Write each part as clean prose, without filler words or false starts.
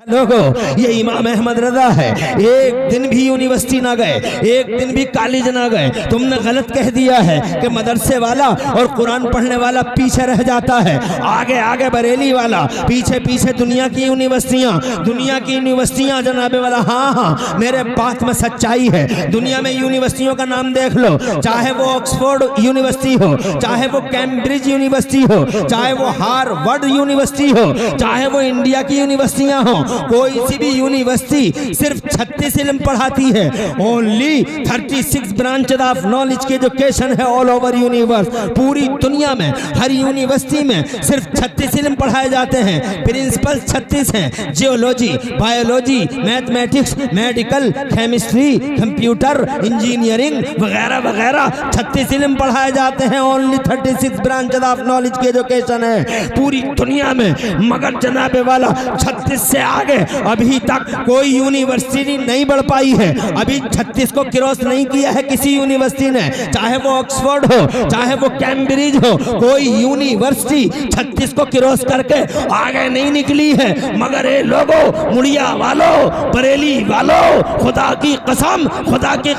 लोगों, ये इमाम अहमद रजा है। एक दिन भी यूनिवर्सिटी ना गए, एक दिन भी कॉलेज ना गए। तुमने गलत कह दिया है कि मदरसे वाला और कुरान पढ़ने वाला पीछे रह जाता है, आगे आगे बरेली वाला, पीछे पीछे दुनिया की यूनिवर्सिटियां जनाबे वाला। हाँ हाँ, मेरे बात में सच्चाई है। दुनिया में यूनिवर्सिटियों का नाम देख लो, चाहे वो ऑक्सफोर्ड यूनिवर्सिटी हो, चाहे वो कैम्ब्रिज यूनिवर्सिटी हो, चाहे वो हार्वर्ड यूनिवर्सिटी हो, चाहे वो इंडिया की यूनिवर्सिटियां हो, कोई सी भी यूनिवर्सिटी सिर्फ 36 इल्म पढ़ाती है। ओनली 36 ब्रांच ऑफ नॉलेज की एजुकेशन है ऑल ओवर यूनिवर्स। पूरी दुनिया में हर यूनिवर्सिटी में सिर्फ 36 इल्म पढ़ाए जाते हैं। प्रिंसिपल 36 हैं, geology, biology, mathematics, medical, chemistry, computer, engineering वगैरह वगैरह 36 इल्म पढ़ाए जाते हैं। ओनली 36 ब्रांच ऑफ नॉलेज की एजुकेशन है पूरी दुनिया में। मगर जनाबे वाला 36 से आगे अभी तक कोई यूनिवर्सिटी नहीं बढ़ पाई है। अभी 36 को क्रॉस नहीं किया है किसी यूनिवर्सिटी ने, चाहे वो ऑक्सफोर्ड हो, चाहे वो कैम्ब्रिज हो, कोई यूनिवर्सिटी 36 को क्रॉस करके आगे नहीं निकली है। मगर ये लोगों, मुड़िया वालों, बरेली वालों, खुदा की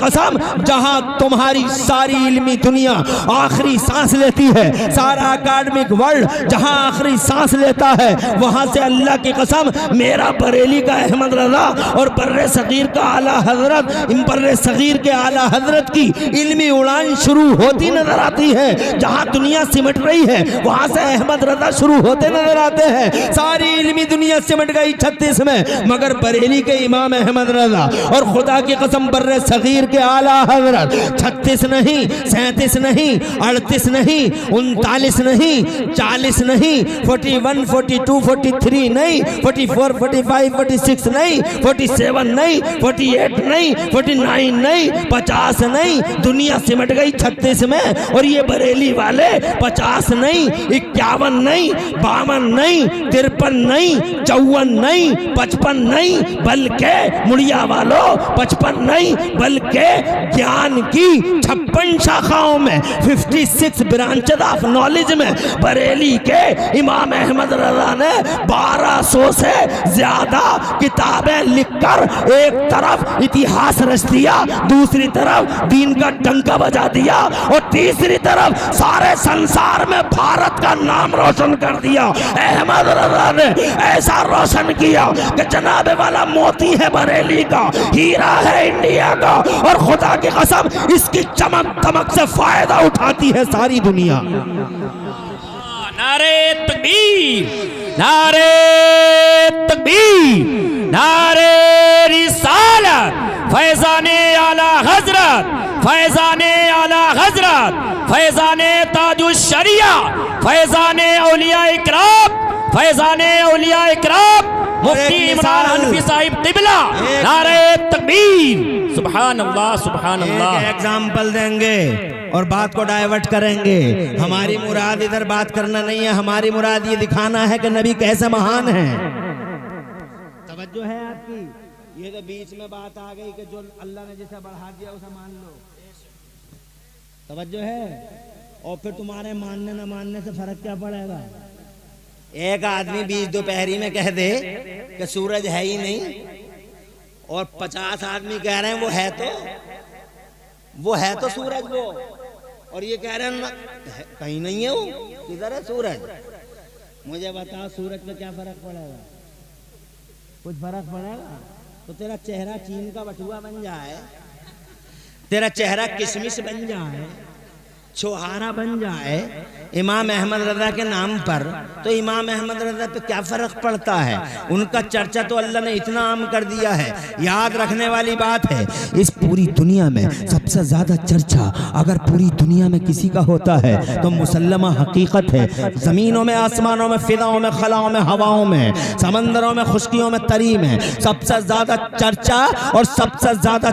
कसम, जहां तुम्हारी सारी इल्मी दुनिया आखिरी सांस लेती है, सारा अकादमिक वर्ल्ड जहां आखिरी सांस लेता है, वहां से अल्लाह की कसम मेरा बरेली का अहमद रजा और बर्रे सगीर का आला हजरत, बर्रे सगीर के आला हजरत की इल्मी उड़ान शुरू होती नजर आती है। जहां दुनिया सिमट रही है वहां से अहमद रजा शुरू होते नजर आते हैं। सारी इल्मी दुनिया सिमट गई 36 में, मगर बरेली के इमाम अहमद रजा और खुदा की कसम बर्रे सगीर के आला हजरत 36 नहीं, 37 नहीं, 38 नहीं, 39 नहीं, 40 नहीं, 41, 42, 43 नहीं, 44, 45, 46 नहीं, 47 नहीं, 48 नहीं, 49 नहीं, 50 नहीं। दुनिया सिमट गई 36 में और ये बरेली वाले 50 नहीं, 51 नहीं, 52 नहीं, 53 नहीं, 54 नहीं, 55 नहीं, बल्कि मुड़िया वालों 55 नहीं, बल्कि ज्ञान की 56 शाखाओं में 56 ब्रांच ऑफ नॉलेज में बरेली के इमाम अहमद रजा ने 1200 से ज्यादा किताबें लिखकर एक तरफ इतिहास रच दिया, दूसरी तरफ दीन का डंका बजा दिया और तीसरी तरफ सारे संसार में भारत का नाम रोशन कर दिया। अहमद रजा ने ऐसा रोशन किया कि जनाबे वाला मोती है बरेली का, हीरा है इंडिया का, और खुदा की कसम इसकी चमक दमक से फायदा उठाती है सारी दुनिया। नारे तकबीर, नारे तकबीर, नारे रिसालत, फैज़ाने आला हजरत, फैज़ाने आला हजरत, फैज़ाने ताजुश शरिया, फैज़ाने औलिया इकराम, फैज़ाने औलिया इकराम, मुफ्ती इमरान हनफी साहिब क़िबला। नारे तकबीर, सुभान अल्लाह, सुभान अल्लाह। एग्जाम्पल देंगे और बात को डाइवर्ट करेंगे। हमारी मुराद इधर बात करना नहीं है, हमारी मुराद ये दिखाना है कि नबी कैसे महान है। तवज्जो है आपकी? ये तो बीच में बात आ गई कि जो अल्लाह ने जिसे बढ़ा दिया उसे मान लो। तवज्जो है? और फिर तुम्हारे मानने न मानने से फर्क क्या पड़ेगा? एक आदमी बीच दोपहरी में कह दे कि सूरज है ही नहीं और 50 आदमी कह रहे हैं वो है तो सूरज वो, और ये कह रहे हैं कहीं नहीं है वो, किधर है सूरज? मुझे बताओ सूरज पे क्या फर्क पड़ेगा? कुछ फर्क पड़ेगा? तो तेरा चेहरा चीन का बटुआ बन जाए, तेरा चेहरा किशमिश बन जाए, छोहारा बन जाए इमाम अहमद रजा के नाम पर, तो इमाम अहमद रजा पे क्या फर्क पड़ता है? उनका चर्चा तो अल्लाह ने इतना आम कर दिया है। याद रखने वाली बात है, इस पूरी दुनिया में सबसे ज्यादा चर्चा अगर पूरी दुनिया में किसी का होता है तो मुसल्लमा हकीकत है, जमीनों में, आसमानों में, फिजाओं में, खलाओं में, हवाओं में, समंदरों में, खुश्कियों में, तरी में सबसे ज्यादा चर्चा और सबसे ज्यादा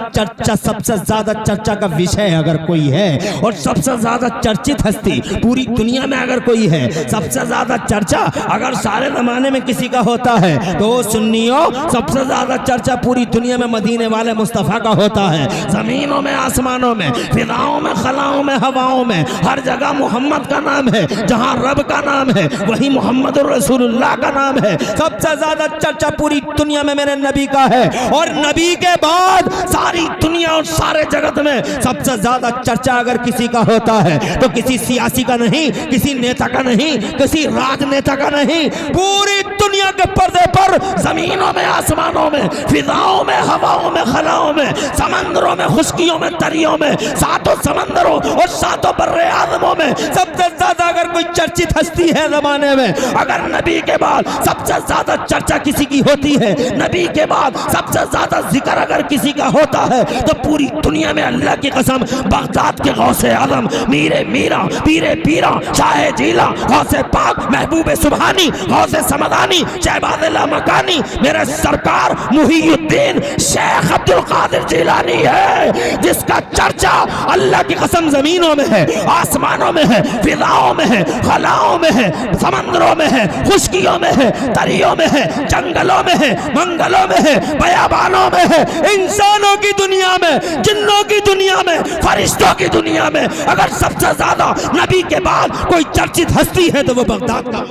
चर्चा का विषय अगर कोई है और सबसे ज्यादा चर्चित हस्ती पूरी दुनिया में अगर कोई है सबसे ज्यादा चर्चा अगर सारे जमाने में किसी का होता है तो सुन्नियों सबसे ज्यादा चर्चा पूरी दुनिया में मदीने वाले मुस्तफ़ा का होता है। जमीनों में, आसमानों में, फिजाओं में, खलाओं में, हवाओं में, हर जगह मोहम्मद का नाम है। जहां रब का नाम है वहीं मोहम्मद रसूलुल्लाह का नाम है। सबसे ज्यादा चर्चा पूरी दुनिया में मेरे नबी का है और नबी के बाद सारी दुनिया और सारे जगत में सबसे ज्यादा चर्चा अगर किसी का होता है तो किसी सियासी का नहीं, किसी नेता का नहीं, किसी राजनेता का नहीं, पूरी दुनिया के पर्दे पर जमीनों में, आसमानों में, फिजाओं में, हवाओं में, खलाओं में, समंदरों में, खुश्कियों में, दरियों में, सातों समंदरों और सातों बर्रे आज़मों में सबसे ज्यादा अगर कोई चर्चित हस्ती है जमाने में, अगर नबी के बाद सबसे ज्यादा चर्चा किसी की होती है, नबी के बाद सबसे ज्यादा जिक्र अगर किसी का होता है तो पूरी दुनिया में अल्लाह की कसम बगदाद के गौसे आजम, मीरे मीरा, पीरे पीरा, शाहे जीला, गौसे पाक, महबूबे सुबहानी, गौसे समदानी, शहबाज़ मकानी, मेरे सरकार मुहीउद्दीन शेख अब्दुल कादिर जिलानी है, जिसका चर्चा अल्लाह की कसम जमीनों में है, आसमानों में है, फिजाओं में है, खलाओं में है, समंदरों में है, खुश्कियों में है, दरियों में है, जंगलों में है, मंगलों में है, बयाबानों में है, इंसानों की दुनिया में, जिन्नों की दुनिया में, फरिश्तों की दुनिया में अगर सबसे ज्यादा नबी के बाद कोई चर्चित हस्ती है तो वो बगदाद का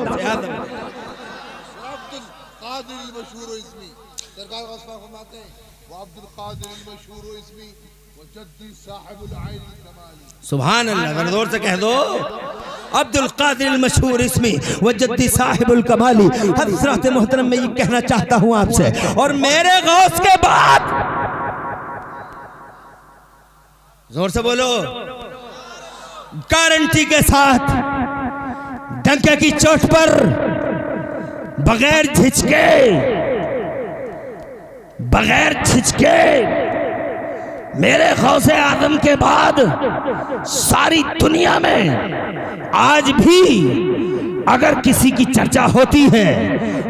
सुभान अल्लाह। जरा जोर से कह दो, अब्दुल कादिर मशहूर इसमी व जद्दी साहिबुल कमाली। हज़रत मोहतरम मैं ये कहना चाहता हूँ आपसे, और मेरे गौस के बाद, जोर से बोलो, गारंटी के साथ, डंके की चोट पर, बगैर झिझके मेरे गौसे आदम के बाद सारी दुनिया में आज भी अगर किसी की चर्चा होती है,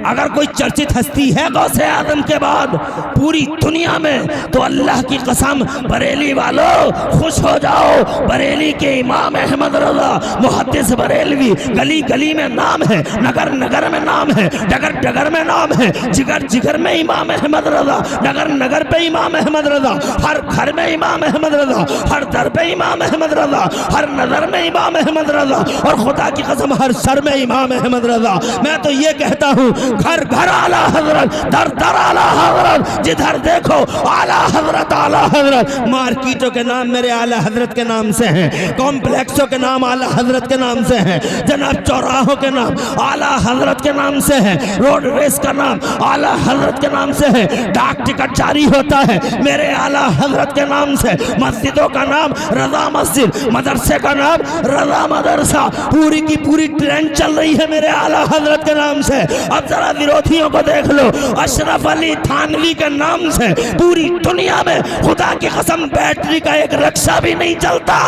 अगर कोई चर्चित हस्ती है गौसे आदम के बाद पूरी दुनिया में, तो अल्लाह की कसम बरेली वालों खुश हो जाओ। बरेली के इमाम अहमद रजा मुहद्दिस बरेलवी, गली गली में नाम है, नगर नगर में नाम है, डगर डगर में नाम है, जिगर जिगर में इमाम अहमद रजा, नगर नगर पे इमाम अहमद रजा, हर घर में इमाम अहमद रजा, हर दर पे इमाम अहमद रजा, हर नजर में इमाम अहमद रजा, और खुदा की कसम हर सर में इमाम अहमद रजा। मैं तो ये कहता हूँ घर घर आला हजरत, दर दर आला हजरत, जिधर देखो आला हजरत, आला हजरत। मार्केटों के नाम मेरे आला हजरत के नाम से हैं, कॉम्प्लेक्सों के नाम आला हजरत के नाम से हैं, जनाब चौराहों के नाम आला हजरत के नाम से हैं, रोडवेज का नाम आला हजरत के नाम से है, डाक टिकट जारी होता है मेरे आला हजरत के नाम से, मस्जिदों का नाम रजा मस्जिद, मदरसे का नाम रजा मदरसा, पूरी की पूरी ट्रेन चल रही है मेरे आला हजरत के नाम से। अब जरा विरोधियों को देख लो, अशरफ अली थानवी के नाम से पूरी दुनिया में खुदा की कसम बैटरी का एक रिक्शा भी नहीं चलता।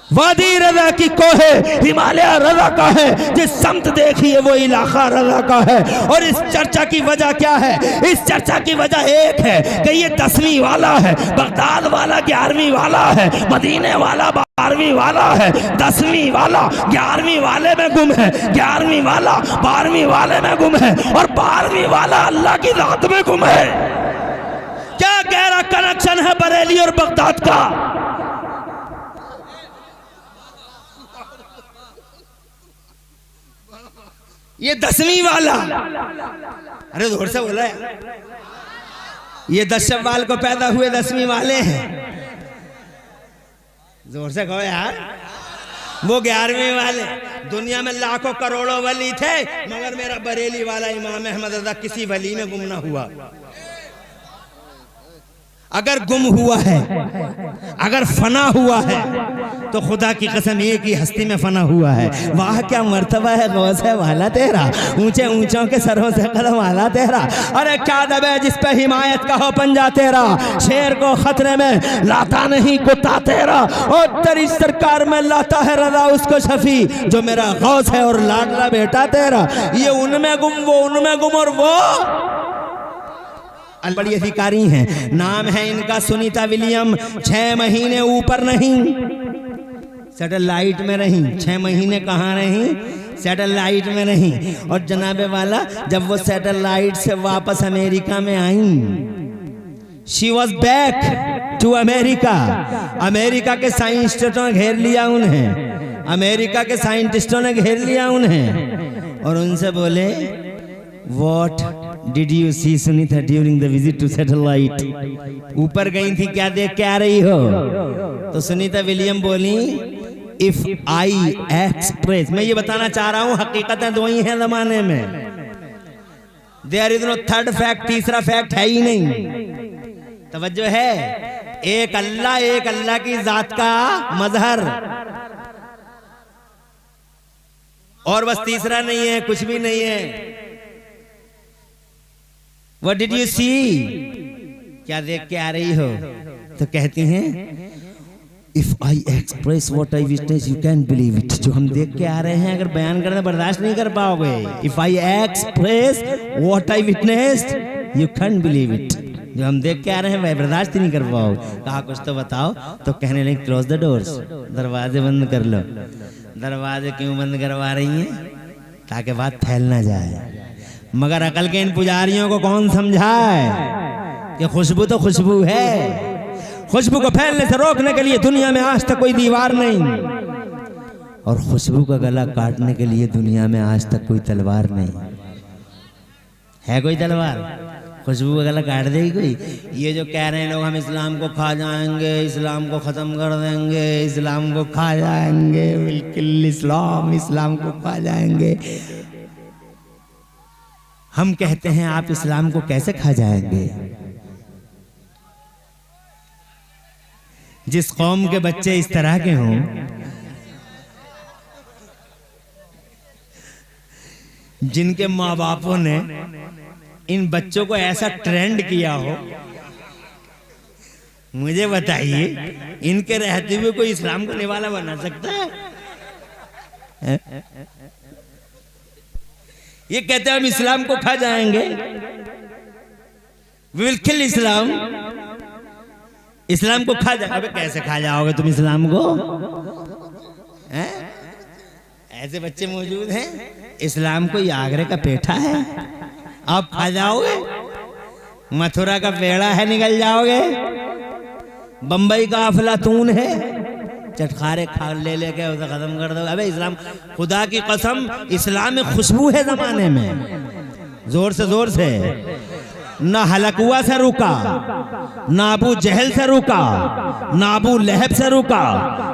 वादी रजा की कोहे हिमालय रजा का है, जिस समत देखिए वो इलाका रजा का है। और इस चर्चा की वजह क्या है? इस चर्चा की वजह एक है कि ये 10वीं वाला है, बगदाद वाला 11वीं वाला है, मदीने वाला 12वीं वाला है, 10वीं वाला 11वीं वाले में गुम है, 11वीं वाला 12वीं वाले में गुम है, और 12वीं वाला अल्लाह की जात में गुम है। क्या गहरा कनेक्शन है बरेली और बगदाद का? ये 10वीं वाला, अरे जोर से बोला है, ये 10 शव्वाल को पैदा हुए 10वीं वाले हैं, जोर से कहो यार। वो 11वीं वाले, दुनिया में लाखों करोड़ों वली थे, मगर मेरा बरेली वाला इमाम अहमद रजा किसी वली में गुम ना हुआ। अगर गुम हुआ है, अगर फना हुआ है, तो खुदा की कसम एक ही हस्ती में फना हुआ है। वाह क्या मर्तबा है गौसे वाला तेरा, ऊंचे ऊंचों के सरों से कदम वाला तेरा। अरे क्या दबे जिस पे हिमायत का हो पंजा तेरा, शेर को खतरे में लाता नहीं कुत्ता तेरा, और तेरी सरकार में लाता है रजा उसको शफी, जो मेरा गौस है और लाडला बेटा तेरा। ये उनमें गुम, वो उनमें गुम, और वो बड़ी अधिकारी हैं। नाम है इनका सुनीता विलियम, 6 महीने ऊपर नहीं, सैटेलाइट में रही, 6 महीने कहाँ रही? सैटेलाइट में रही। और जनाबे वाला जब वो सैटेलाइट से वापस अमेरिका में आई, she was back to America. America के साइंटिस्टों ने घेर लिया उन्हें, अमेरिका के साइंटिस्टों ने घेर लिया उन्हें और उनसे बोले, what did you see Sunita during the visit to satellite? ऊपर गई थी, क्या देख के आ रही हो? तो सुनीता विलियम बोली, इफ आई एक्सप्रेस, मैं ये बताना चाह रहा हूं हकीकतें दो ही हैं जमाने में, there is no third fact, तीसरा फैक्ट है ही नहीं। तवज्जो है, एक अल्लाह की जात का मजहर, और बस तीसरा नहीं है, कुछ भी नहीं है। व्हाट डिड यू सी? क्या देख के आ रही हो? तो कहती हैं, if I express what I witness you can believe it. जो हम देख के आ रहे हैं अगर बयान करना बर्दाश्त नहीं कर पाओगे, if I express what I witnessed you can believe it. जो हम देख के आ रहे हैं वह बर्दाश्त ही नहीं कर पाओगे। कहा कुछ तो बताओ, तो कहने लगे क्लोज द डोर्स, दरवाजे बंद कर लो। दरवाजे क्यों बंद करवा रही हैं? ताकि बात फैल ना जाए। मगर अकल के इन पुजारियों को कौन समझाए कि खुशबू तो खुशबू है, खुशबू को फैलने से रोकने के लिए दुनिया में आज तक कोई दीवार नहीं, और खुशबू का गला काटने के लिए दुनिया में आज तक कोई तलवार नहीं है। कोई तलवार खुशबू का गला काट देगी कोई? ये जो कह रहे हैं लोग हम इस्लाम को खा जाएंगे, इस्लाम को खत्म कर देंगे, इस्लाम को खा जाएंगे, बिल्कुल इस्लाम को खा जाएंगे। हम कहते हैं आप इस्लाम को कैसे खा जाएंगे? जिस कौम के बच्चे इस तरह के हों, जिनके माँ बापों ने इन बच्चों को ऐसा ट्रेंड किया हो, मुझे बताइए इनके रहते हुए कोई इस्लाम को निवाला बना सकता है? ये कहते हैं हम इस्लाम को खा जाएंगे, वी विल किल इस्लाम, इस्लाम को खा जाएंगे। अबे कैसे खा जाओगे तुम इस्लाम को? ऐसे बच्चे मौजूद हैं। इस्लाम कोई आगरे का पेठा है आप खा जाओगे? मथुरा का पेड़ा है निकल जाओगे? बंबई का अफलातून है चटखारे खा ले लेके उसे खत्म कर दो। अबे इस्लाम, खुदा की कसम इस्लाम में खुशबू है जमाने में, जोर से ना हलकुआ से रुका, ना अबू जहल से रुका, ना अबू लहब से रुका,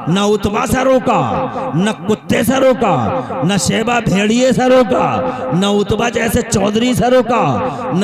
ना उतबा से रुका, न कुत्ते से रुका, न शेबा भेड़िए से रुका, न उतबा जैसे चौधरी से रुका, न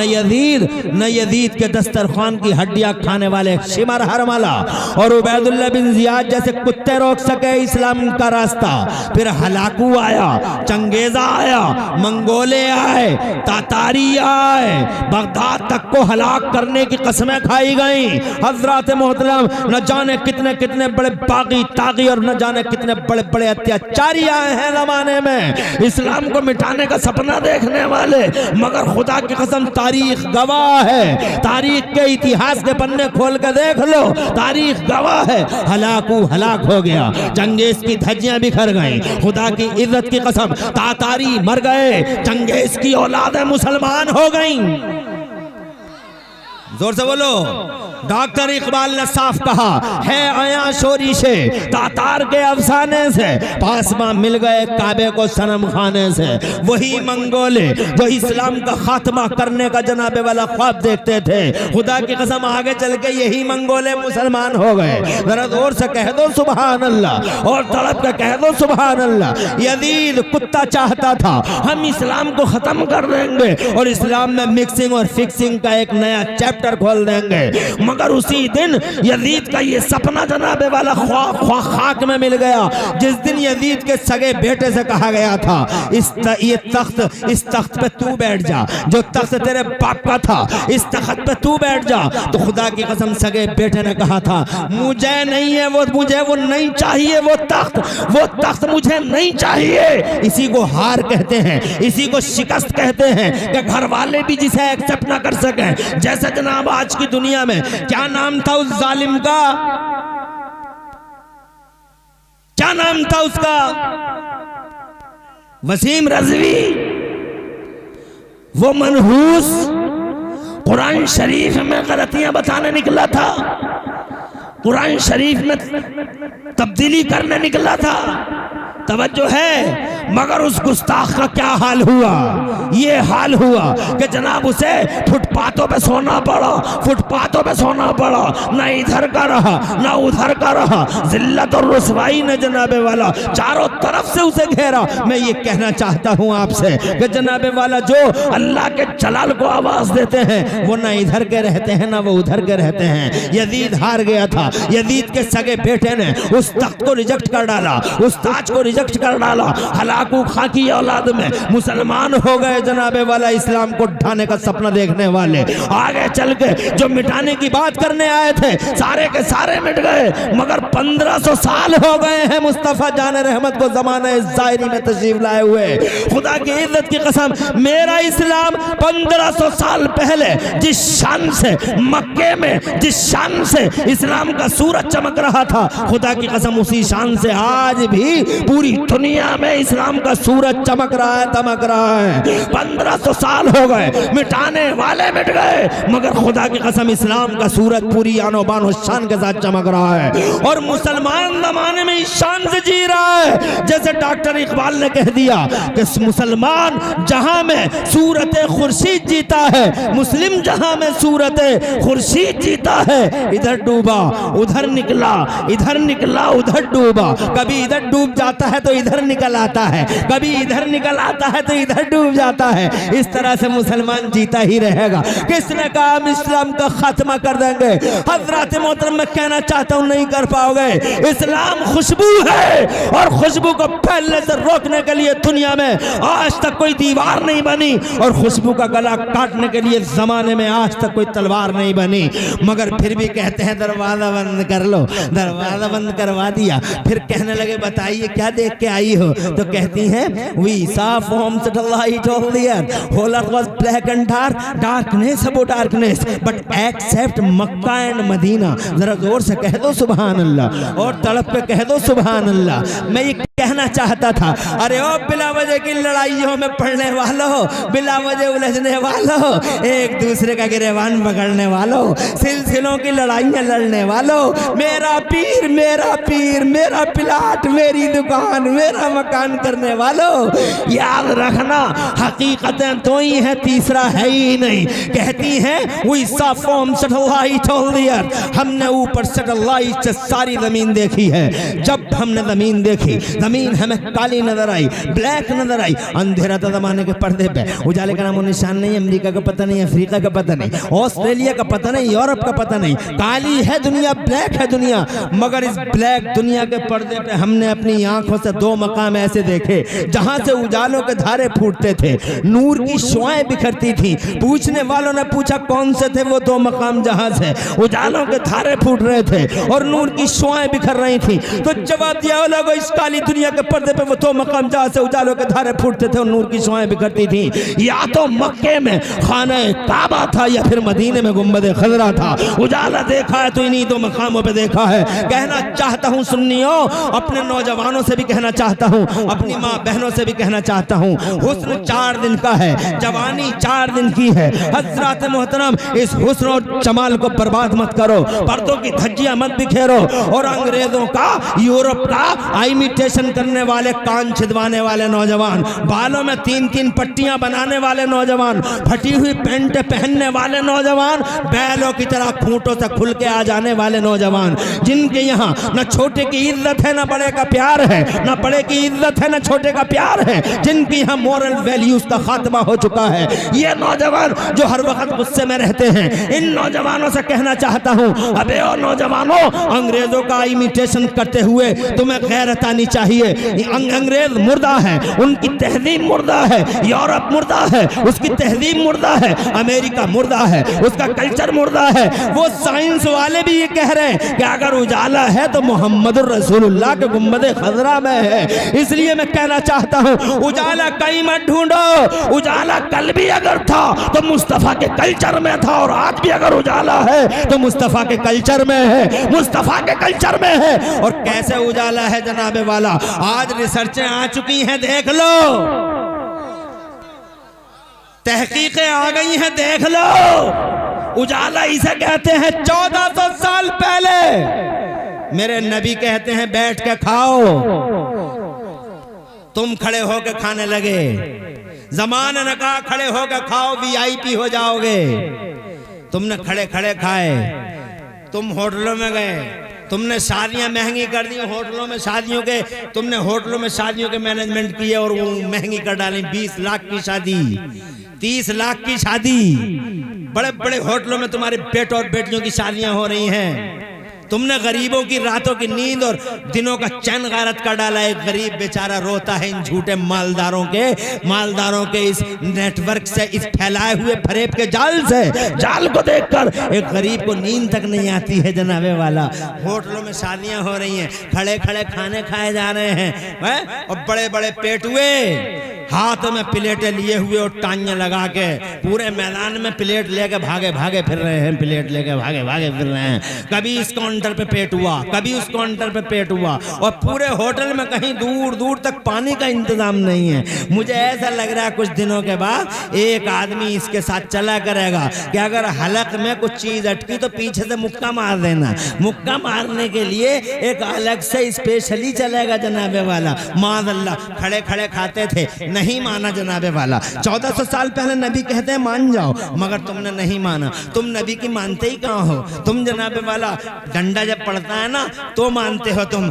यजीद के दस्तरखान की हड्डियां खाने वाले शिमर हरमला और उबैदुल्लाह बिन जियाद जैसे कुत्ते रोक सके इस्लाम का रास्ता। फिर हलाकू आया, चंगेजा आया, मंगोले आए, तातारी आए, बगदाद तक को हलाक करने की कसमें खाई गई। हजरत मोहतरम न जाने कितने कितने बड़े बागी तागी और न जाने कितने बड़े बड़े अत्याचारी आए हैं जमाने में इस्लाम को मिटाने का सपना देखने वाले। मगर खुदा की कसम तारीख गवाह है, तारीख के इतिहास के पन्ने खोल कर देख लो, तारीख गवाह है। हलाकू हलाक हो गया, चंगेज की धज्जियां बिखर गई, खुदा की इज्जत की कसम तातारी मर गए, चंगेज की औलादें मुसलमान हो गई। जोर से बोलो। डॉक्टर इकबाल ने साफ कहा है आया शोरी से तातार के अफसाने से, पासमा मिल गए काबे को सनम खाने से। वही मंगोले जो इस्लाम का खात्मा करने का जनाबे वाला ख्वाब देखते थे, खुदा की कसम आगे चल के यही मंगोले मुसलमान हो गए। जरा जोर से कह दो सुभान अल्लाह, और तड़प के कह दो सुभान अल्लाह। यजीद कुत्ता चाहता था हम इस्लाम को खत्म कर देंगे और इस्लाम में मिक्सिंग और फिक्सिंग का एक नया चैप्टर खोल देंगे, मगर उसी दिन यजीद का ये सपना जनाबे वाला खाक में मिल गया। जिस दिन यजीद के सगे बेटे से कहा गया था इस तख्त पे तू बैठ जा, जो तख्त तेरे बाप का था इस तख्त पे तू बैठ जा, तो खुदा की कसम सगे बेटे ने कहा था मुझे नहीं है वो, मुझे वो नहीं चाहिए, वो तख्त मुझे नहीं चाहिए। इसी को हार कहते हैं, इसी को शिकस्त कहते हैं कि घर वाले भी जिसे एक्सेप्ट ना कर सके। जैसे जनाब आज की दुनिया में क्या नाम था उस जालिम का, क्या नाम था उसका? वसीम रजवी। वो मनहूस कुरान शरीफ में गलतियां बताने निकला था, कुरान शरीफ में तब्दीली करने निकला था। तवज्जो है, मगर उस गुस्ताख का क्या हाल हुआ? ये हाल हुआ कि जनाब उसे फुटपाथों पे सोना पड़ा, फुटपाथों पे सोना पड़ा, ना इधर का रहा ना उधर का रहा। जिल्लत और रुसवाई ने जनाबे वाला चारों तरफ से उसे घेरा। मैं ये कहना चाहता हूँ आपसे कि जनाबे वाला जो अल्लाह के जलाल को आवाज देते हैं वो ना इधर के रहते हैं ना वो उधर के रहते हैं। यजीद हार गया था, यजीद के सगे बेटे ने उस तख्त को रिजेक्ट कर डाला, उस ताज को रिजेक्ट कर डाला। हलाकू खां की औलाद में मुसलमान हो गए जनाबे वाला, इस्लाम को ढाने का सपना देखने वाले। आगे चल के जो मिटाने की बात करने आए थे सारे के सारे मिट गए, मगर 1500 साल हो गए हैं मुस्तफा जान रहमत को ज़माने ज़ाहिरी में तशरीफ लाए हुए। खुदा की इज्जत की कसम, मेरा इस्लाम 1500 साल पहले जिस शान से मक्के में जिस शान से इस्लाम का सूरज चमक रहा था, खुदा की कसम उसी शान से आज भी पूरी दुनिया में इस्लाम का सूरज चमक रहा है, दमक रहा है। 1500 साल हो गए, मिटाने वाले मिट गए, मगर खुदा की कसम इस्लाम का सूरज पूरी आनो बानो शान के साथ चमक रहा है। और मुसलमान जमाने में इस शान से जी रहा है, जैसे डॉक्टर इकबाल ने कह दिया कि मुसलमान जहां में सूरत खुर्शीद जीता है, मुस्लिम जहां में सूरत खुर्शीद जीता है, इधर डूबा उधर निकला, इधर निकला उधर डूबा। कभी इधर डूब जाता है तो इधर निकल आता है, कभी इधर निकल आता है तो इधर डूब जाता है। इस तरह से मुसलमान जीता ही रहेगा। किसने कहा हम इस्लाम का खात्मा कर देंगे? हजरत मोहतरम मैं कहना चाहता हूं नहीं कर पाओगे। इस्लाम खुशबू है और खुशबू को फैलने से रोकने के लिए दुनिया में आज तक कोई दीवार नहीं बनी और खुशबू का गला काटने के लिए जमाने में आज तक कोई तलवार नहीं बनी। मगर फिर भी कहते हैं दरवाजा बंद कर लो, दरवाजा बंद करवा दिया। फिर कहने लगे बताइए क्या देख के आई हो? तो कहती हैं we saw from satellite of the earth, whole earth was black and dark, darkness about darkness, but except Mecca and Medina. जरा जोर से कह दो सुभान अल्लाह और तड़प के कह दो सुभान अल्लाह। मैं ये कहना चाहता था, अरे ओ बिला वजह की लड़ाइयों में पड़ने वालों, बिला वजह उलझने वालों, एक दूसरे का गिरेबान पकड़ने वालों, सिलसिलों की लड़ाइयां लड़ने वालों, मेरा पीर मेरा प्लाट मेरी दुकान मेरा मकान करने वालों, याद रखना हकीकतें दो ही हैं, तीसरा है ही नहीं। कहती हैं we saw from satellite of the earth, हमने ऊपर सैटेलाइट से सारी जमीन देखी है। जब हमने जमीन देखी, जमीन हमें काली नजर आई, ब्लैक नजर आई। अंधेरा था जमाने के पर्दे पे, उजाले का नामो निशान नहीं, अमेरिका का पता नहीं, अफ्रीका का पता नहीं, ऑस्ट्रेलिया का पता नहीं, यूरोप का पता नहीं। काली है दुनिया, ब्लैक है दुनिया, मगर इस ब्लैक दुनिया के पर्दे पे हमने अपनी आंखों से दो मकाम ऐसे देखे जहां से उजालों के धारे फूटते थे, नूर की शुआएं बिखरती थी। पूछने वालों ने पूछा कौन से थे वो दो मकाम जहां से उजालों के धारे फूट रहे थे और नूर की शुआएं बिखर रही थी? तो जवाब दिया लोगों, इस काली दुनिया के पर्दे पे वो दो मकाम जहां से उजालों के धारे फूटते थे और नूर की शुआएं बिखरती थी, या तो मक्के में खाने काबा था या फिर मदीने में गुंबद खजरा था। उजाला देखा है तो इन्हीं दो मकामों पे देखा है। कहना चाहता हूँ सुन्नियों, अपने नौजवानों से भी कहना चाहता हूँ, अपनी माँ बहनों से भी कहना चाहता हूँ, हुस्न 4 दिन का है, जवानी 4 दिन की है। हजरत मोहतरम इस हुस्न और जमाल को बर्बाद मत करो, पर्दों की धज्जियां मत बिखेरो और अंग्रेजों का, यूरोप का इमिटेशन करने वाले, कान छिदवाने वाले नौजवान, बालों में 3-3 पट्टियां बनाने वाले नौजवान, फटी हुई पैंट पहनने वाले नौजवान, बैलों की तरह खूंटों से खुल के आ जाने वाले नौजवान, जिनके यहाँ न छोटे की इज्जत है न बड़े का प्यार है, न बड़े की इज्जत है न छोटे का प्यार है, जिनकी यहाँ मोरल वैल्यूज का खात्मा हो चुका है। ये नौजवान जो हर वक्त गुस्से में रहते हैं, इन नौजवानों से कहना चाहता हूँ, अबे ओ नौजवानों, अंग्रेजों का इमिटेशन करते हुए तुम्हें गैरत आनी चाहिए। लिए अंग्रेज मुर्दा है, उनकी तहजीब मुर्दा है, यूरोप मुर्दा है, उसकी तहजीब मुर्दा है, अमेरिका मुर्दा है, उसका कल्चर मुर्दा है। वो साइंस वाले भी ये कह रहे हैं कि अगर उजाला है तो मोहम्मद रसूलुल्लाह के गुंबद खजरा में है। इसलिए मैं कहना चाहता हूँ, उजाला कहीं मत ढूंढो, उजाला कल भी अगर था तो मुस्तफा के कल्चर में था, और आज भी अगर उजाला है तो मुस्तफा के कल्चर में है, मुस्तफा के कल्चर में है। और कैसे उजाला है जनाबे वाला, आज रिसर्चें आ चुकी हैं, देख लो, तहकीकें आ गई हैं, देख लो। उजाला इसे कहते हैं। 1400 साल पहले मेरे नबी कहते हैं बैठ के खाओ, तुम खड़े होकर खाने लगे। जमाने ने कहा खड़े होकर खाओ, वीआईपी हो जाओगे। तुमने खड़े खड़े खाए, तुम होटलों में गए, तुमने शादियां महंगी कर दी, होटलों में शादियों के, तुमने होटलों में शादियों के मैनेजमेंट किए और वो महंगी कर डाली। 20 लाख की शादी, 30 लाख की शादी, बड़े बड़े होटलों में तुम्हारे बेटों और बेटियों की शादियां हो रही हैं। तुमने गरीबों की रातों की नींद और दिनों का चैन गारत कर डाला। एक गरीब बेचारा रोता है इन झूठे मालदारों के इस नेटवर्क से, इस फैलाए हुए फरेब के जाल से, जाल को देखकर एक गरीब को नींद तक नहीं आती है जनाबे वाला। होटलों में शादियां हो रही हैं, खड़े खड़े खाने खाए जा रहे हैं, और बड़े बड़े पेटुए हाथ में प्लेटें लिए हुए और टांगे लगा के पूरे मैदान में प्लेट लेके भागे भागे फिर रहे हैं, प्लेट लेके भागे भागे फिर रहे हैं। कभी इस काउंटर पे पेट हुआ, कभी उस काउंटर पे पेट हुआ, और पूरे होटल में कहीं दूर दूर तक पानी का इंतजाम नहीं है। मुझे ऐसा लग रहा है कुछ दिनों के बाद एक आदमी इसके साथ चला करेगा कि अगर हलक में कुछ चीज अटकी तो पीछे से मुक्का मार देना। मुक्का मारने के लिए एक अलग से स्पेशली चलेगा जनाबे वाला। माज़अल्लाह खड़े खड़े खाते थे, नहीं माना जनाबे वाला। 1400 साल पहले नबी कहते हैं मान जाओ, मगर तुमने नहीं माना। तुम नबी की मानते ही कहाँ हो? तुम जनाबे वाला डंडा जब पड़ता है ना तो मानते हो तुम।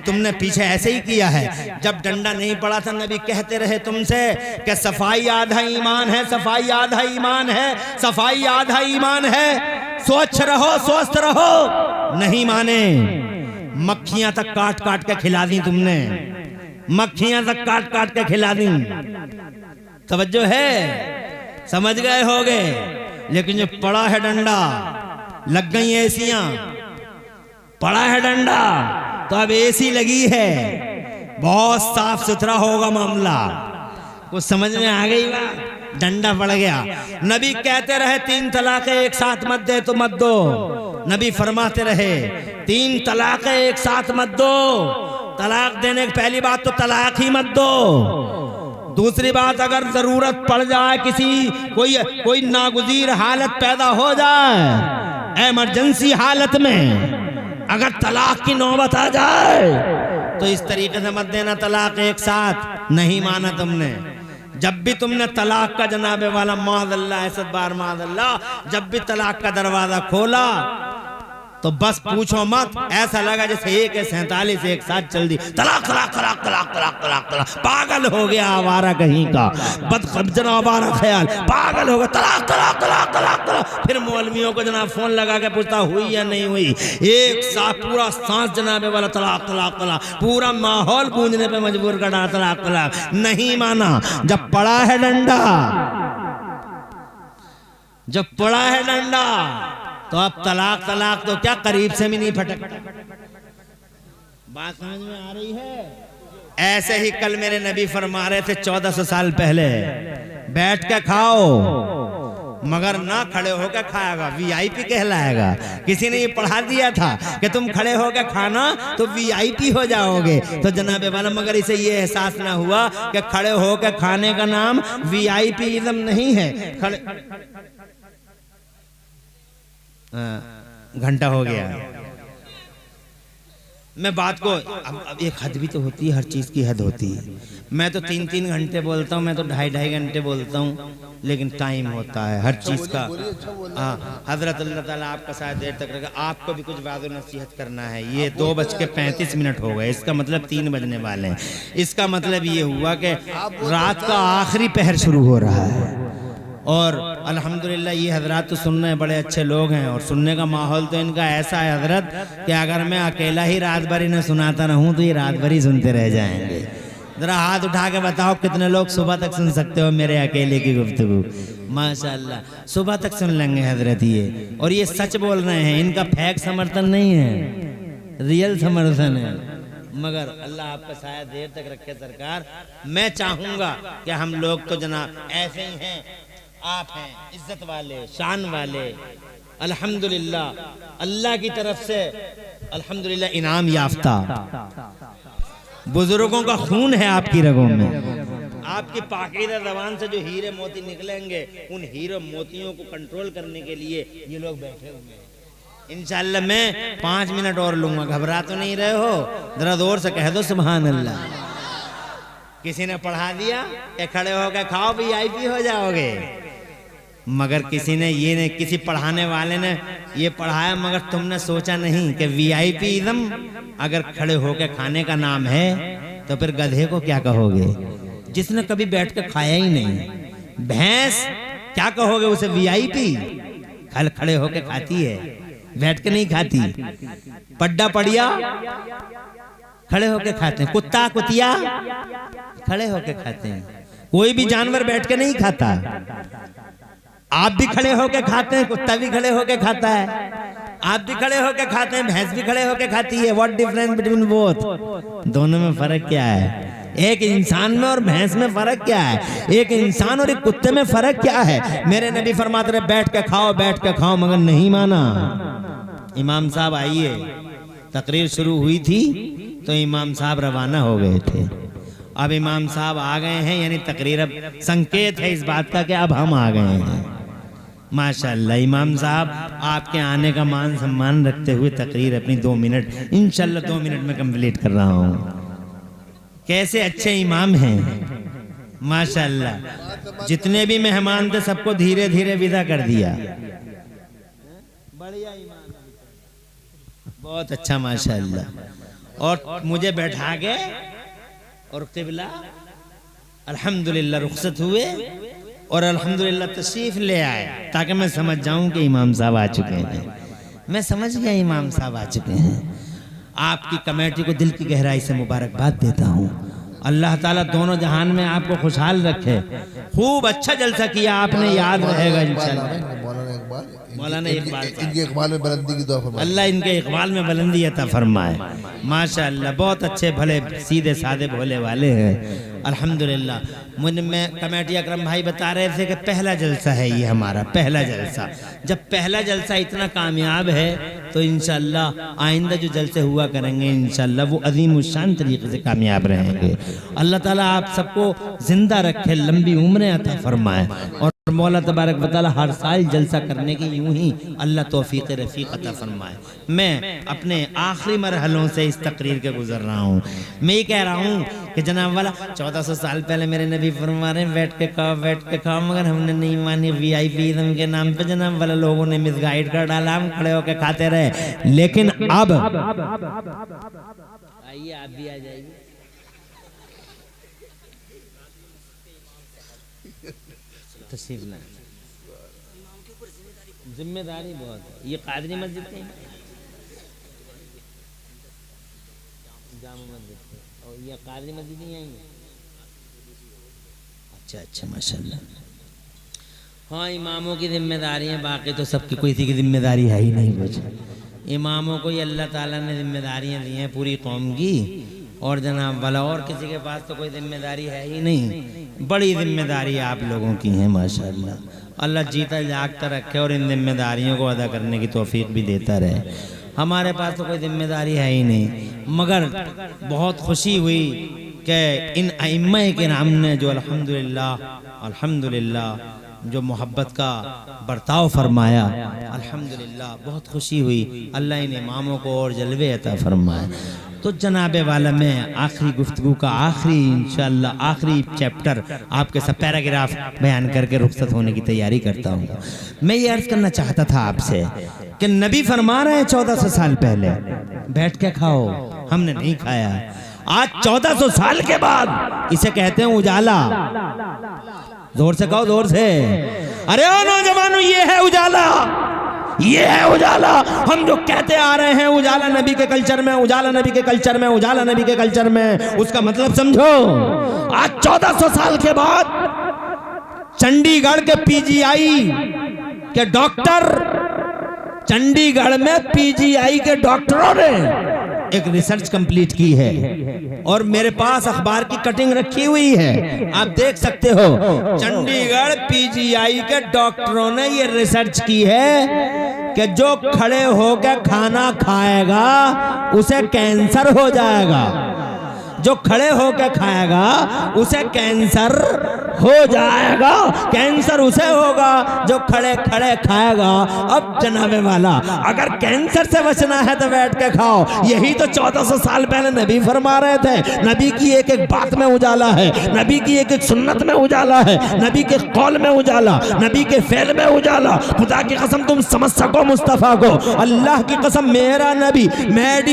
तुमने पीछे ऐसे ही किया है। जब डंडा नहीं पड़ा था नबी कहते रहे तुमसे कि सफाई आधा ईमान है, सफाई आधा ईमान है, सफाई आधा ईमान है, स्वच्छ रहो स्वस्थ रहो। नहीं माने, मक्खियां तक काट काट के खिला दी तुमने, मक्खियां तक काट काट के खिला दी। तवज्जो है, समझ गए होगे। लेकिन जो पड़ा है डंडा, लग गई एसियां, पड़ा है डंडा तो अब एसी लगी है, बहुत साफ सुथरा होगा मामला। कुछ समझ में आ गई बात? डंडा पड़ गया। नबी कहते रहे 3 तलाक़ें एक साथ मत दे तो मत दो। नबी फरमाते रहे 3 तलाक़ें एक साथ मत दो। तलाक देने की पहली बात तो तलाक ही मत दो। दूसरी बात, अगर जरूरत पड़ जाए, किसी कोई नागुज़ीर हालत पैदा हो जाए, इमरजेंसी हालत में अगर तलाक की नौबत आ जाए तो इस तरीके से मत देना तलाक एक साथ। नहीं माना तुमने। जब भी तुमने तलाक का जनाबे वाला माज़अल्लाह ऐसद बार माज़अल्लाह, जब भी तलाक का दरवाजा खोला तो बस पूछो मत, ऐसा लगा जैसे 147 एक साथ चल दी। तलाक तलाक तलाक तलाक तलाक तलाक तलाक। पागल हो गया आवारा कहीं का, बदखबजना आवारा ख्याल, पागल हो गया। तलाक तलाक तलाक तलाक तलाक। फिर मौलवियों को जनाब फोन लगा के पूछता हुई या नहीं हुई। एक साथ पूरा सांस जनाबे वाला तलाक तलाक तलाक, पूरा माहौल गूंजने पे मजबूर कर डाला तलाक तलाक। नहीं माना। जब पड़ा है डंडा, जब पड़ा है डंडा तो अब तलाक तलाक तो क्या करीब से भी नहीं फटक। बात समझ में आ रही है? ऐसे ही कल मेरे नबी फरमा रहे थे 1400 साल पहले, बैठ के खाओ मगर ना खड़े होकर खाएगा, वीआईपी कहलाएगा। किसी ने ये पढ़ा दिया था कि तुम खड़े होकर खाना तो वीआईपी हो जाओगे। तो जनाबे वाला मगर इसे ये एहसास ना हुआ कि खड़े होकर खाने का नाम वीआईपी इज़्म नहीं है। खड़े घंटा हो गया। मैं बात को अब एक हद भी तो होती है, हर चीज की हद होती है। मैं तो 3-3 घंटे बोलता हूँ, मैं तो 2.5 घंटे बोलता हूँ, लेकिन टाइम होता है हर चीज का। हजरत अल्लाह ताला आपका शायद देर तक रहेगा। आपको भी कुछ वाज़ नसीहत करना है। ये 2:35 हो गए, इसका मतलब 3 बजने वाले हैं। इसका मतलब ये हुआ कि रात का आखिरी पहर शुरू हो रहा है। और अल्हम्दुलिल्लाह ये हजरात तो सुन रहे हैं, बड़े अच्छे लोग हैं और सुनने का माहौल तो इनका ऐसा है हजरत कि अगर मैं अकेला ही रात भर इन्हें सुनाता रहूं तो ये रात भर ही सुनते रह जाएंगे। जरा हाथ उठा के बताओ कितने लोग सुबह तक सुन सकते हो मेरे अकेले की गुफ्तगू। माशाल्लाह सुबह तक सुन लेंगे हजरत ये, और ये सच बोल रहे हैं, इनका फेक समर्थन नहीं है, रियल समर्थन है। मगर अल्लाह आपका साया देर तक रखे सरकार। मैं चाहूंगा कि हम लोग तो जनाब ऐसे ही हैं, आप हैं इज्जत वाले, शान वाले, अल्हम्दुलिल्लाह अल्लाह की तरफ से अल्हम्दुलिल्लाह इनाम याफ्ता। बुजुर्गों का खून है आपकी रगों में। आपकी पाकीज़ा ज़बान से जो हीरे मोती निकलेंगे, उन हीरे मोतियों को कंट्रोल करने के लिए ये लोग बैठे हुए हैं। इंशाअल्लाह मैं 5 मिनट और लूंगा, घबरा तो नहीं रहे हो? जरा जोर से कह दो सुभान अल्लाह। किसी ने पढ़ा दिया कि खड़े होकर खाओ VIP हो जाओगे, मगर किसी ने ये ने किसी पढ़ाने वाले ने ये पढ़ाया, मगर तुमने सोचा नहीं कि VIP इज़म अगर खड़े होकर खाने का नाम है तो फिर गधे को क्या कहोगे, जिसने कभी बैठ कर खाया ही नहीं। भैंस क्या कहोगे उसे, VIP खड़े होकर खाती है, बैठ के नहीं खाती। पड्डा पड़िया खड़े होके खाते हैं, कुत्ता कुतिया खड़े होके खाते हैं, कोई भी जानवर बैठ के नहीं खाता। आप भी खड़े होके खाते हैं, कुत्ता भी खड़े होके खाता है, आप भी खड़े होके खाते हैं, भैंस भी खड़े होके खाती है। What difference between both? दोनों में फर्क क्या है? एक इंसान में और भैंस में फर्क क्या है? एक इंसान और एक कुत्ते में फर्क क्या है? मेरे नबी फरमाते रहे बैठ के खाओ, बैठ के खाओ, मगर नहीं माना। इमाम साहब आइए, तकरीर शुरू हुई थी तो इमाम साहब रवाना हो गए थे। अब इमाम साहब आ गए हैं, यानी तकरीर अब संकेत है इस बात का कि अब हम आ गए हैं। माशाअल्लाह इमाम साहब आपके आने का मान सम्मान रखते हुए तकरीर अपनी 2 मिनट इंशाअल्लाह 2 मिनट में कंप्लीट कर रहा हूँ। कैसे अच्छे इमाम हैं माशाअल्लाह। जितने भी मेहमान थे सबको धीरे धीरे विदा कर दिया। बढ़िया इमाम, बहुत अच्छा माशाअल्लाह। और मुझे बैठा के और क़िबला अल्हम्दुलिल्लाह रुखसत हुए और अल्हम्दुलिल्लाह तशरीफ ले आए ताकि मैं समझ जाऊं कि इमाम साहब आ चुके हैं। मैं समझ गया इमाम साहब आ चुके हैं। आपकी कमेटी को दिल की गहराई से मुबारकबाद देता हूँ। अल्लाह ताला दोनों जहान में आपको खुशहाल रखे। खूब अच्छा जलसा किया आपने, याद रहेगा इंशाअल्लाह। मौलाना इकबाल इनके इकबाल में बुलंदी की दुआ फरमाए, अल्लाह इनके इकबाल में बुलंदी अता फरमाए। माशाअल्लाह बहुत अच्छे भले सीधे सादे भोले वाले हैं अल्हम्दुलिल्लाह। मुझे में कमेटी अकरम भाई बता रहे थे कि पहला जलसा है ये हमारा, पहला जलसा। जब पहला जलसा इतना कामयाब है तो इंशाअल्लाह आइंदा जो जलसे हुआ करेंगे इंशाअल्लाह वो अजीम उशान तरीके से कामयाब रहेंगे। अल्लाह ताला आप सबको जिंदा रखे, लंबी उम्रें अता फरमाए और मौला तबारक व तआला हर साल जलसा करने की यूं ही अल्लाह तौफीक रफ़ीक अता फरमाए। मैं अपने आखिरी मरहलों से इस तकरीर के गुजर रहा हूँ। मैं ये कह रहा हूँ कि जनाब वाला 1400 साल पहले मेरे नबी फरमा रहे हैं बैठ के खाओ, बैठ के खाओ, मगर हमने नहीं मानी। VIP के नाम पे जनाब वाला लोगों ने मिसगाइड कर डाला, हम खड़े होकर खाते रहे। लेकिन अब आइए आप भी आ जाइए। तशरीफ लाए, जिम्मेदारी बहुत है। ये कादरी मस्जिद है, जामा मस्जिद है, और ये कादरी मस्जिद नहीं आएंगे। अच्छा अच्छा माशाल्लाह। हाँ इमामों की जिम्मेदारी है, बाकी तो सबकी कोई किसी की जिम्मेदारी है ही नहीं कुछ। इमामों को ही अल्लाह ताला ने जिम्मेदारियाँ दी हैं पूरी कौम की, और जनाब वाला और किसी के पास तो कोई जिम्मेदारी है ही नहीं। बड़ी जिम्मेदारी आप लोगों की है माशाअल्लाह। अल्लाह जीता जागता रखे और इन जिम्मेदारियों को अदा करने की तौफीक भी देता रहे। हमारे पास तो कोई जिम्मेदारी है ही नहीं, मगर बहुत खुशी हुई कि इन अइम्मा के नाम ने जो अल्हम्दुलिल्लाह अल्हम्दुलिल्लाह जो मोहब्बत का बर्ताव फरमाया, अल्हम्दुलिल्लाह बहुत खुशी हुई। अल्लाह इन इमामों को और जलवे अता फरमाए। तो जनाबे वाला मैं आखिरी गुफ्तगू का आखिरी इंशाअल्लाह आखिरी चैप्टर आपके सब पैराग्राफ बयान करके रुखसत होने की तैयारी करता हूँ। मैं ये अर्ज करना चाहता था आपसे कि नबी फरमा रहे हैं 1400 साल पहले बैठ के खाओ, हमने नहीं खाया। आज 1400 साल के बाद इसे कहते हैं उजाला। जोर से कहो, जोर से। अरे ओ नौजवानों, ये है उजाला, ये है उजाला। हम जो कहते आ रहे हैं उजाला नबी के कल्चर में, उजाला नबी के कल्चर में, उजाला नबी के कल्चर में, उसका मतलब समझो। आज 1400 साल के बाद चंडीगढ़ के पीजीआई के डॉक्टर, चंडीगढ़ में पीजीआई के डॉक्टरों ने एक रिसर्च कंप्लीट की है और मेरे पास अखबार की कटिंग रखी हुई है, आप देख सकते हो। चंडीगढ़ पीजीआई के डॉक्टरों ने ये रिसर्च की है कि जो खड़े होकर खाना खाएगा उसे कैंसर हो जाएगा, जो खड़े होकर खाएगा उसे कैंसर हो जाएगा, कैंसर उसे होगा जो खड़े खड़े खाएगा। अब जनाबे वाला, अगर कैंसर से बचना है तो बैठ के खाओ। यही तो 1400 साल पहले नबी फरमा रहे थे। नबी की एक एक बात में उजाला है, नबी की एक एक सुन्नत में उजाला है, नबी के कौल में उजाला, नबी के फेल में उजाला। खुदा की कसम तुम समझ सको मुस्तफ़ा को, अल्लाह की कसम मेरा नबी,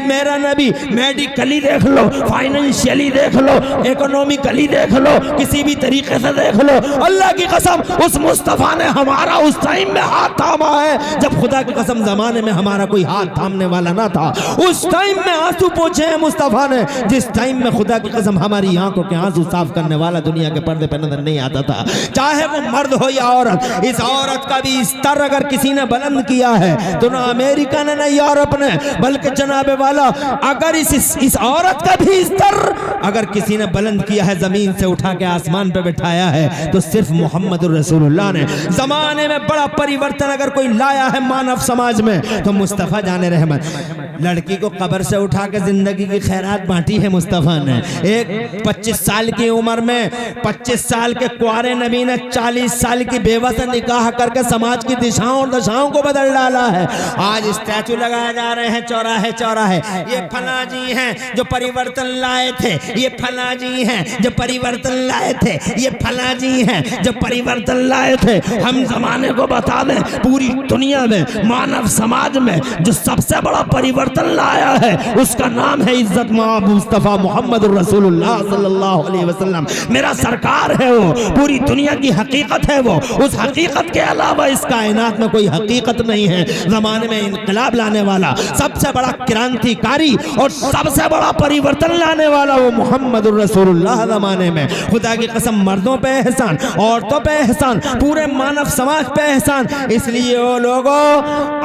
मेरा नबी मेडिकली देख लो, फाइनेंशियली देख लो, इकोनॉमिकली देख लो, किसी भी तरीके से देख लो, अल्लाह की कसम उस मुस्तफा ने हमारा उस टाइम में हाथ थामा है जब खुदा की कसम जमाने में हमारा कोई हाथ थामने वाला ना था। उस टाइम में आंसू पोंछे हैं मुस्तफा ने, जिस टाइम में खुदा की कसम हमारी आंखों के आंसू साफ करने वाला दुनिया के पर्दे पे नजर नहीं आता था, चाहे वो मर्द हो या औरत। इस औरत का भी स्तर अगर किसी ने बुलंद किया है तो ना अमेरिका ने, ना यूरोप ने, बल्कि जनाबे वाला अगर इस औरत का भी स्तर अगर किसी ने बुलंद किया है, जमीन से उठा के आसमान पे बिठाया है, तो सिर्फ मोहम्मद रसूलुल्लाह ने। जमाने में बड़ा परिवर्तन अगर कोई लाया है मानव समाज में तो मुस्तफ़ा जाने रहमत। लड़की को कब्र से उठा के जिंदगी की खैरात बांटी है मुस्तफ़ा ने। एक 25 साल की उम्र में 25 साल के कुआरे नबी ने 40 साल की बेवा से निकाह करके समाज की दिशाओं और दशाओं को बदल डाला है। आज स्टैचू लगाए जा रहे हैं चौराहे चौराहे, ये फला जी हैं जो परिवर्तन लाए थे, ये फला जी हैं जो परिवर्तन लाए थे, ये फला जी हैं जो परिवर्तन लाए थे। हम जमाने को बता दें, पूरी दुनिया में मानव समाज में जो सबसे बड़ा परिवर्तन लाया है उसका नाम है इज्जत मां मुस्तफा मोहम्मद रसूलुल्लाह सल्लल्लाहु अलैहि वसल्लम। मेरा सरकार है वो, पूरी दुनिया की हकीकत है वो। उस हकीकत के अलावा इस कायनात में कोई हकीकत नहीं है। जमाने में इनकलाब लाने वाला, सबसे बड़ा क्रांतिकारी और सबसे बड़ा परिवर्तन लाने वाला वो मोहम्मद रसूलुल्लाह। जमाने में खुदा की कसम मर्दों पे एहसान, औरतों पे एहसान, पूरे मानव समाज पे एहसान। इसलिए वो लोगों,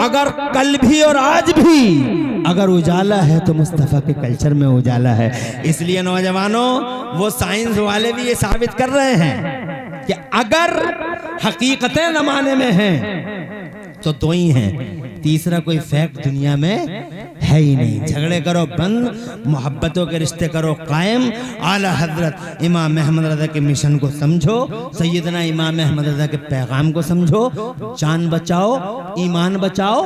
अगर कल भी और आज भी अगर उजाला है तो मुस्तफ़ा के कल्चर में उजाला है। इसलिए नौजवानों, वो साइंस वाले भी ये साबित कर रहे हैं कि अगर हकीकतें जमाने में हैं तो दो ही हैं, तीसरा कोई फैक्ट दुनिया में है ही नहीं। झगड़े करो बंद, मोहब्बतों के रिश्ते करो कायम। आला हजरत इमाम अहमद रज़ा के मिशन को समझो, सैयदना इमाम अहमद रज़ा के पैगाम को समझो। जान बचाओ, ईमान बचाओ,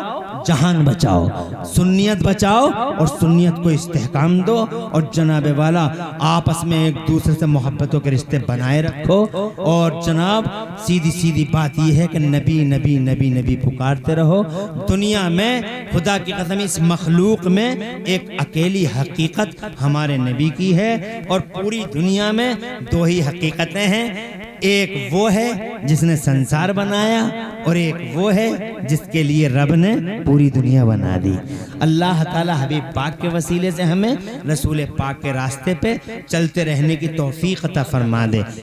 जहान बचाओ, सुन्नियत बचाओ और सुन्नियत को इस्तेहकाम दो। और जनाबे वाला आपस में एक दूसरे से मोहब्बतों के रिश्ते बनाए रखो। और जनाब सीधी सीधी बात यह है कि नबी नबी नबी नबी पुकारते रहो। दुनिया में खुदा की कसम इस मखलूक में एक अकेली हकीकत हमारे नबी की है और पूरी दुनिया में दो ही हकीकतें हैं। एक वो है जिसने संसार बनाया और एक वो है जिसके लिए रब ने पूरी दुनिया बना दी। अल्लाह ताला हबीब पाक के वसीले से हमें रसूल पाक के रास्ते पे चलते रहने की तौफीक अता फरमा दे।